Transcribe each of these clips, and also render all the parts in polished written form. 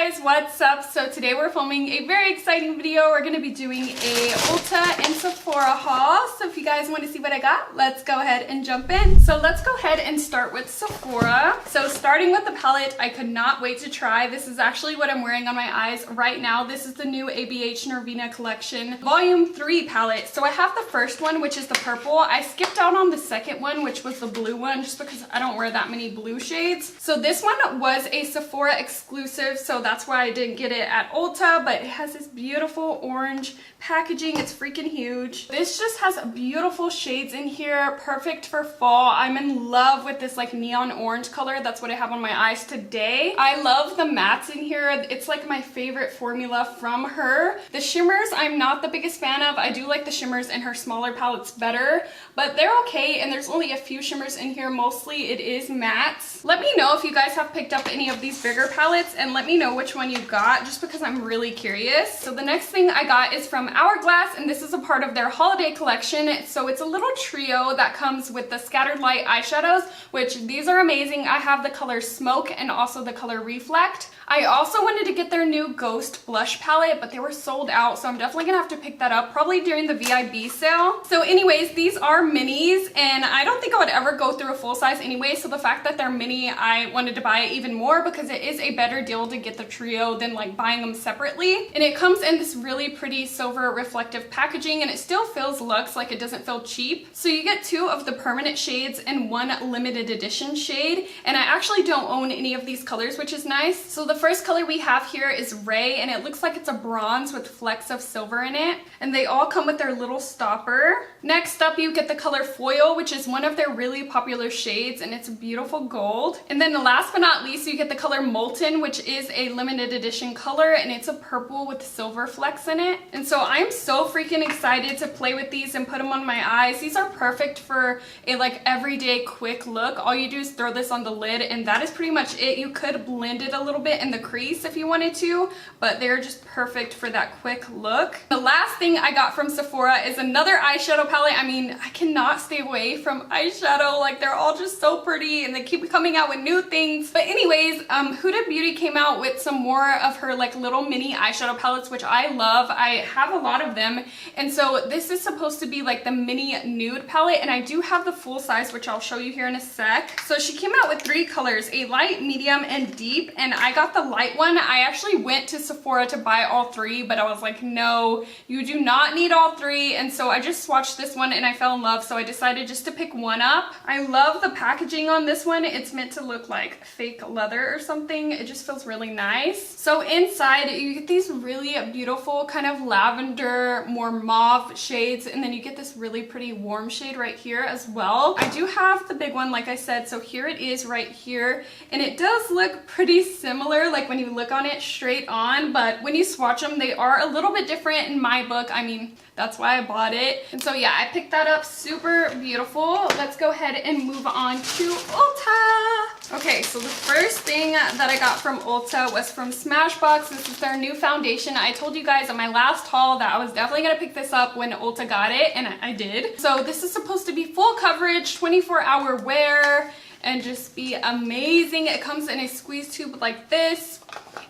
guys, what's up? So today we're filming a very exciting video. We're going to be doing a Ulta and Sephora haul. So if you guys want to see what I got, let's go ahead and jump in. So let's go ahead and start with Sephora. So starting with the palette, I could not wait to try. This is actually what I'm wearing on my eyes right now. This is the new ABH Norvina collection volume 3 palette. So I have the first one, which is the purple. I skipped out on the second one, which was the blue one, just because I don't wear that many blue shades. So this one was a Sephora exclusive, so that's why I didn't get it at Ulta, but it has this beautiful orange packaging. It's freaking huge. This just has beautiful shades in here, perfect for fall. I'm in love with this like neon orange color. That's what I have on my eyes today. I love the mattes in here. It's like my favorite formula from her. The shimmers I'm not the biggest fan of. I do like the shimmers in her smaller palettes better, but they're okay, and there's only a few shimmers in here. Mostly it is mattes. Let me know if you guys have picked up any of these bigger palettes, and let me know which one you got, just because I'm really curious. So the next thing I got is from Hourglass, and this is a part of their holiday collection. So it's a little trio that comes with the scattered light eyeshadows, which these are amazing. I have the color Smoke and also the color Reflect. I also wanted to get their new Ghost blush palette, but they were sold out, so I'm definitely gonna have to pick that up probably during the VIB sale. So anyways, these are minis, and I don't think I would ever go through a full size anyway, so the fact that they're mini, I wanted to buy it even more because it is a better deal to get the trio than like buying them separately. And it comes in this really pretty silver reflective packaging, and it still feels luxe, like it doesn't feel cheap. So you get 2 of the permanent shades and 1 limited edition shade, and I actually don't own any of these colors, which is nice. So the first color we have here is Ray, and it looks like it's a bronze with flecks of silver in it, and they all come with their little stopper. Next up, you get the color Foil, which is one of their really popular shades, and it's a beautiful gold. And then last but not least, you get the color Molten, which is a limited edition color, and it's a purple with silver flecks in it. And so I'm so freaking excited to play with these and put them on my eyes. These are perfect for a like everyday quick look. All you do is throw this on the lid, and that is pretty much it. You could blend it a little bit in the crease if you wanted to, but they're just perfect for that quick look. The last thing I got from Sephora is another eyeshadow palette. I mean, I cannot stay away from eyeshadow. Like, they're all just so pretty, and they keep coming out with new things. But anyways, Huda Beauty came out with some more of her like little mini eyeshadow palettes, which I love. I have a lot of them, and so this is supposed to be like the mini nude palette, and I do have the full size, which I'll show you here in a sec. So she came out with 3 colors, a light, medium, and deep, and I got the light one. I actually went to Sephora to buy all 3, but I was like, no, you do not need all 3, and so I just swatched this one and I fell in love, so I decided just to pick one up. I love the packaging on this one. It's meant to look like fake leather or something. It just feels really nice. So inside you get these really beautiful kind of lavender, more mauve shades, and then you get this really pretty warm shade right here as well. I do have the big one, like I said, so here it is right here, and it does look pretty similar like when you look on it straight on, but when you swatch them, they are a little bit different in my book. I mean, that's why I bought it. And so yeah, I picked that up. Super beautiful. Let's go ahead and move on to Ulta. Okay, so the first thing that I got from Ulta was from Smashbox. This is their new foundation. I told you guys on my last haul that I was definitely gonna pick this up when Ulta got it, and I did. So this is supposed to be full coverage, 24-hour wear, and just be amazing. It comes in a squeeze tube like this,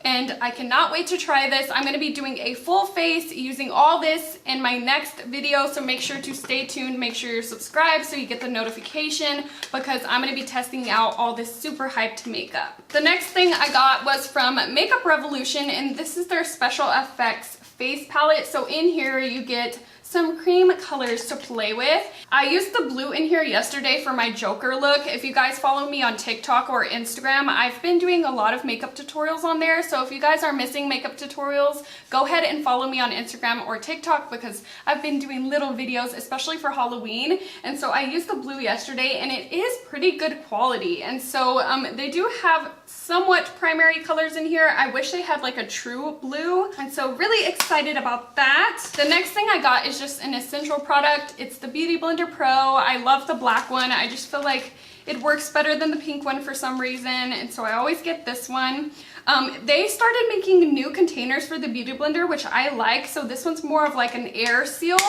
and I cannot wait to try this. I'm going to be doing a full face using all this in my next video, so make sure to stay tuned. Make sure you're subscribed so you get the notification, because I'm going to be testing out all this super hyped makeup. The next thing I got was from Makeup Revolution, and this is their special effects face palette. So in here you get some cream colors to play with. I used the blue in here yesterday for my Joker look. If you guys follow me on TikTok or Instagram, I've been doing a lot of makeup tutorials on there. So if you guys are missing makeup tutorials, go ahead and follow me on Instagram or TikTok, because I've been doing little videos, especially for Halloween. And so I used the blue yesterday, and it is pretty good quality. And so they do have somewhat primary colors in here. I wish they had like a true blue, and so really excited about that. The next thing I got is just an essential product. It's the Beauty Blender Pro. I love the black one. I just feel like it works better than the pink one for some reason, and so I always get this one. They started making new containers for the Beauty Blender, which I like. So this one's more of like an air seal,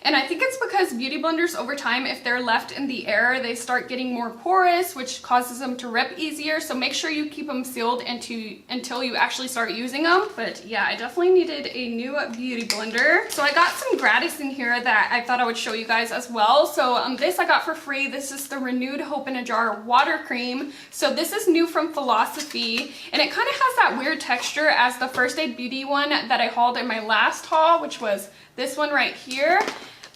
And I think it's because beauty blenders over time, if they're left in the air, they start getting more porous, which causes them to rip easier. So make sure you keep them sealed until you actually start using them. But yeah, I definitely needed a new beauty blender. So I got some gratis in here that I thought I would show you guys as well. So this I got for free. This is the Renewed Hope in a Jar water cream. So this is new from Philosophy, and it kind of has that weird texture as the First Aid Beauty one that I hauled in my last haul, which was this one right here.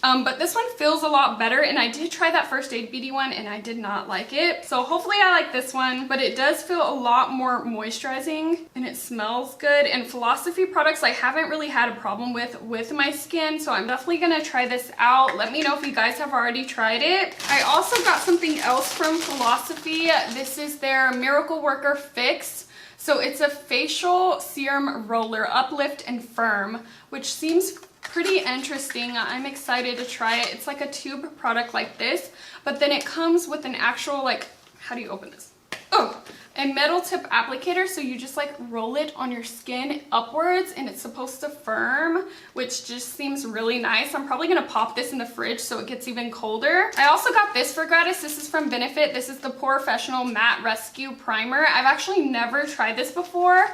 But this one feels a lot better, and I did try that First Aid Beauty one and I did not like it. So hopefully I like this one, but it does feel a lot more moisturizing and it smells good. And Philosophy products I haven't really had a problem with my skin, so I'm definitely gonna try this out. Let me know if you guys have already tried it. I also got something else from Philosophy. This is their Miracle Worker Fix. So it's a facial serum roller, uplift and firm, which seems pretty interesting. I'm excited to try it. It's like a tube product like this, but then it comes with an actual, like, how do you open this? Oh, a metal tip applicator, so you just like roll it on your skin upwards and it's supposed to firm, which just seems really nice. I'm probably gonna pop this in the fridge so it gets even colder. I also got this for gratis. This is from Benefit. This is the Porefessional Matte Rescue Primer. I've actually never tried this before,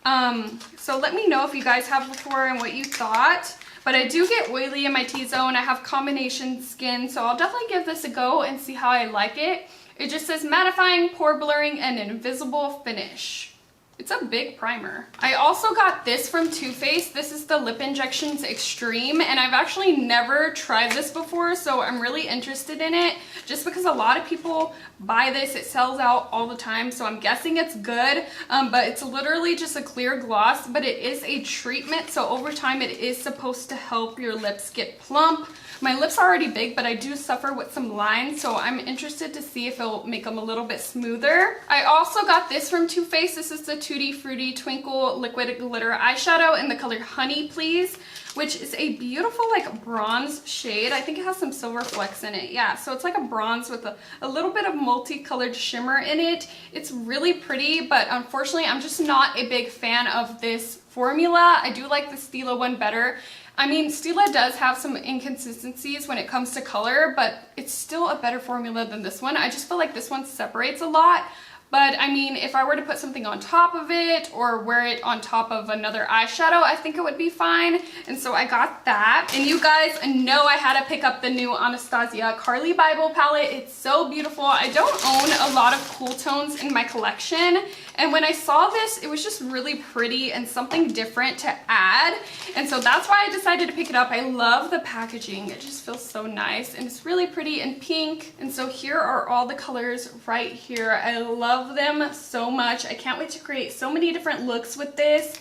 so let me know if you guys have before and what you thought. But I do get oily in my T-zone. I have combination skin, so I'll definitely give this a go and see how I like it. It just says mattifying, pore blurring, and invisible finish. It's a big primer. I also got this from Too Faced. This is the Lip Injections Extreme, and I've actually never tried this before, so I'm really interested in it just because a lot of people buy this. It sells out all the time, so I'm guessing it's good, but it's literally just a clear gloss, but it is a treatment, so over time it is supposed to help your lips get plump. My lips are already big, but I do suffer with some lines, so I'm interested to see if it'll make them a little bit smoother. I also got this from Too Faced. This is the Tutti Frutti Twinkle Liquid Glitter Eyeshadow in the color Honey Please, which is a beautiful like bronze shade. I think it has some silver flecks in it. Yeah, so it's like a bronze with a little bit of multicolored shimmer in it. It's really pretty, but unfortunately I'm just not a big fan of this formula. I do like the Stila one better. I mean, Stila does have some inconsistencies when it comes to color, but it's still a better formula than this one. I just feel like this one separates a lot. But I mean, if I were to put something on top of it or wear it on top of another eyeshadow, I think it would be fine. And so I got that. And you guys know I had to pick up the new Anastasia Carli Bybel palette. It's so beautiful. I don't own a lot of cool tones in my collection. And when I saw this, it was just really pretty and something different to add. And so that's why I decided to pick it up. I love the packaging. It just feels so nice. And it's really pretty and pink. And so here are all the colors right here. I love them so much. I can't wait to create so many different looks with this.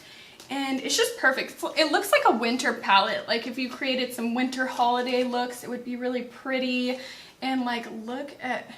And it's just perfect. It looks like a winter palette. Like if you created some winter holiday looks, it would be really pretty. And like, look at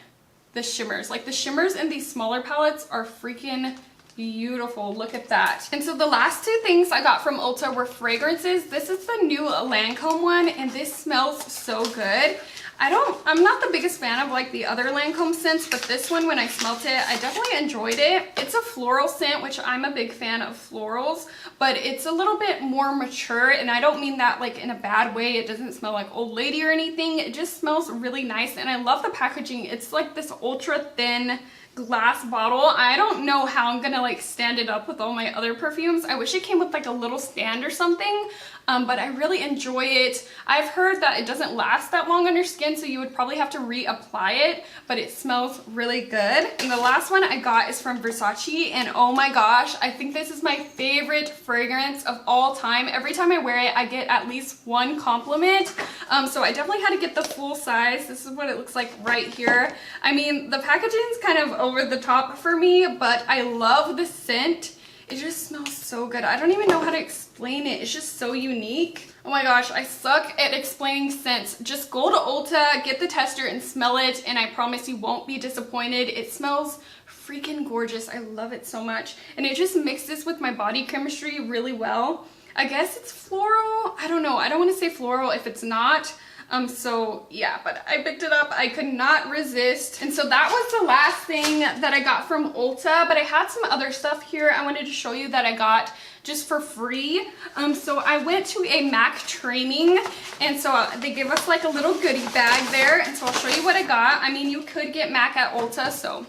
the shimmers. Like the shimmers in these smaller palettes are freaking beautiful. Look at that. And so the last two things I got from Ulta were fragrances. This is the new Lancome one, and this smells so good. I'm not the biggest fan of like the other Lancome scents, but this one, when I smelt it, I definitely enjoyed it. It's a floral scent, which I'm a big fan of florals, but it's a little bit more mature, and I don't mean that like in a bad way. It doesn't smell like old lady or anything. It just smells really nice, and I love the packaging. It's like this ultra thin glass bottle. I don't know how I'm gonna like stand it up with all my other perfumes. I wish it came with like a little stand or something, but I really enjoy it. I've heard that it doesn't last that long on your skin, so you would probably have to reapply it, but it smells really good. And the last one I got is from Versace, and oh my gosh, I think this is my favorite fragrance of all time. Every time I wear it, I get at least one compliment. So I definitely had to get the full size. This is what it looks like right here. I mean, the packaging is kind of over the top for me, but I love the scent. It just smells so good. I don't even know how to explain it. It's just so unique. Oh my gosh, I suck at explaining scents. Just go to Ulta, get the tester, and smell it, and I promise you won't be disappointed. It smells freaking gorgeous. I love it so much. And it just mixes with my body chemistry really well. I guess it's floral. I don't know. I don't want to say floral if it's not. So yeah, but I picked it up. I could not resist. And so that was the last thing that I got from Ulta, but I had some other stuff here I wanted to show you that I got just for free. So I went to a MAC training, and so they gave us like a little goodie bag there, and so I'll show you what I got. I mean, you could get MAC at Ulta, so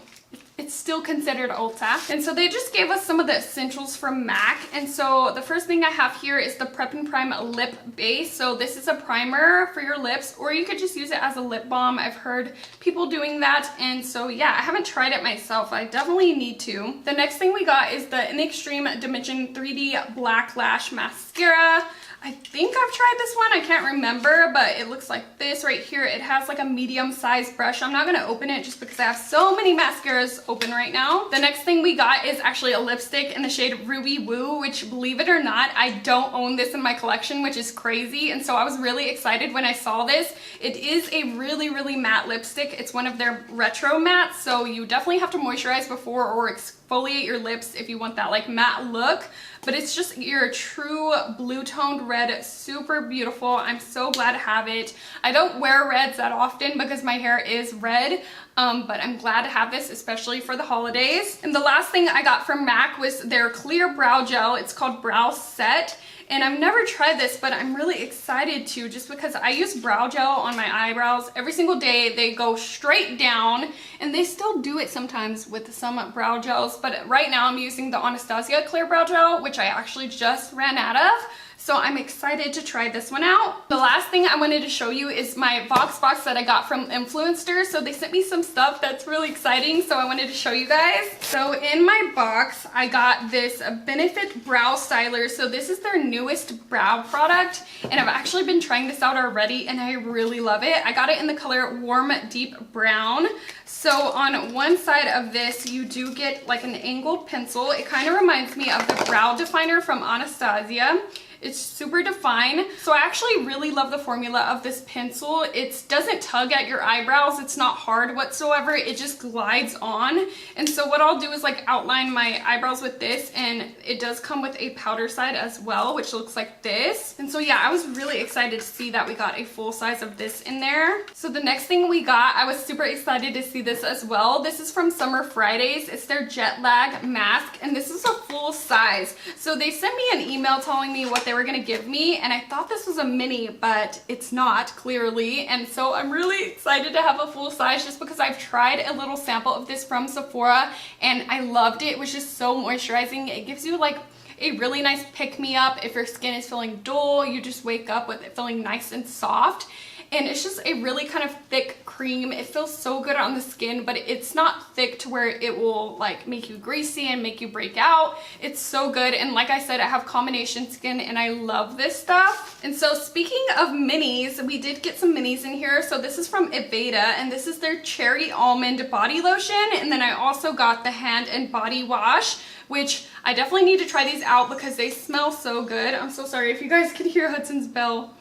it's still considered Ulta. And so they just gave us some of the essentials from MAC. And so the first thing I have here is the Prep and Prime Lip Base. So this is a primer for your lips, or you could just use it as a lip balm. I've heard people doing that. And so yeah, I haven't tried it myself. I definitely need to. The next thing we got is the In Extreame Dimension 3D Black Lash Mascara. I think I've tried this one, I can't remember, but it looks like this right here. It has like a medium-sized brush. I'm not gonna open it just because I have so many mascaras open right now. The next thing we got is actually a lipstick in the shade Ruby Woo, which, believe it or not, I don't own this in my collection, which is crazy. And so I was really excited when I saw this. It is a really, really matte lipstick. It's one of their retro mattes, so you definitely have to moisturize before or exfoliate your lips if you want that like matte look. But it's just your true blue toned red, super beautiful. I'm so glad to have it. I don't wear reds that often because my hair is red, but I'm glad to have this, especially for the holidays. And the last thing I got from MAC was their clear brow gel. It's called Brow Set. And I've never tried this, but I'm really excited to, just because I use brow gel on my eyebrows every single day. They go straight down, and they still do it sometimes with some brow gels, but right now I'm using the Anastasia clear brow gel, which I actually just ran out of. So I'm excited to try this one out. The last thing I wanted to show you is my Vox box that I got from Influenster. So they sent me some stuff that's really exciting, so I wanted to show you guys. So in my box, I got this Benefit Brow Styler. So this is their newest brow product, and I've actually been trying this out already, and I really love it. I got it in the color Warm Deep Brown. So on one side of this, you do get like an angled pencil. It kind of reminds me of the brow definer from Anastasia. It's super defined. So I actually really love the formula of this pencil. It doesn't tug at your eyebrows. It's not hard whatsoever. It just glides on. And so what I'll do is like outline my eyebrows with this, and it does come with a powder side as well, which looks like this. And so yeah, I was really excited to see that we got a full size of this in there. So the next thing we got, I was super excited to see this as well. This is from Summer Fridays. It's their Jet Lag Mask, and this is a full size. So they sent me an email telling me what they were gonna give me, and I thought this was a mini, but it's not, clearly. And so I'm really excited to have a full size, just because I've tried a little sample of this from Sephora and I loved it. It was just so moisturizing. It gives you like a really nice pick-me-up. If your skin is feeling dull, you just wake up with it feeling nice and soft. And it's just a really kind of thick cream. It feels so good on the skin, but it's not thick to where it will like make you greasy and make you break out. It's so good. And like I said, I have combination skin and I love this stuff. And so speaking of minis, we did get some minis in here. So this is from Aveda, and this is their Cherry Almond Body Lotion. And then I also got the Hand and Body Wash, which I definitely need to try these out because they smell so good. I'm so sorry if you guys can hear Hudson's bell.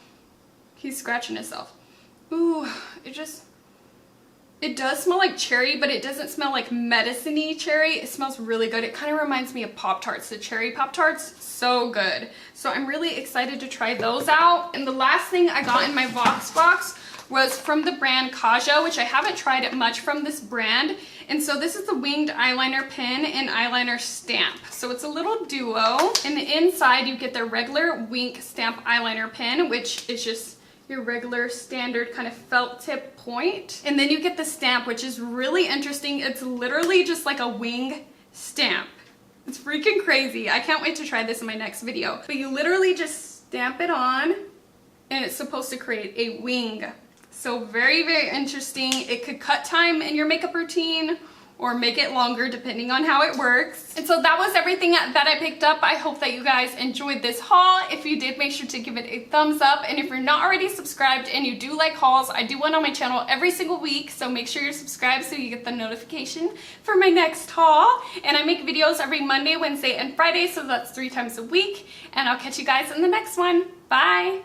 He's scratching himself. Ooh, it does smell like cherry, but it doesn't smell like medicine-y cherry. It smells really good. It kind of reminds me of Pop-Tarts, the cherry Pop-Tarts. So good. So I'm really excited to try those out. And the last thing I got in my Vox box was from the brand Kaja, which I haven't tried much from this brand. And so this is the winged eyeliner pen and eyeliner stamp. So it's a little duo. And the inside you get the regular wink stamp eyeliner pen, which is just your regular standard kind of felt tip point. And then you get the stamp, which is really interesting. It's literally just like a wing stamp. It's freaking crazy. I can't wait to try this in my next video. But you literally just stamp it on, and it's supposed to create a wing. So very, very interesting. It could cut time in your makeup routine or make it longer depending on how it works. And so that was everything that I picked up. I hope that you guys enjoyed this haul. If you did, make sure to give it a thumbs up. And if you're not already subscribed and you do like hauls, I do one on my channel every single week. So make sure you're subscribed so you get the notification for my next haul. And I make videos every Monday, Wednesday, and Friday. So that's 3 times a week. And I'll catch you guys in the next one. Bye.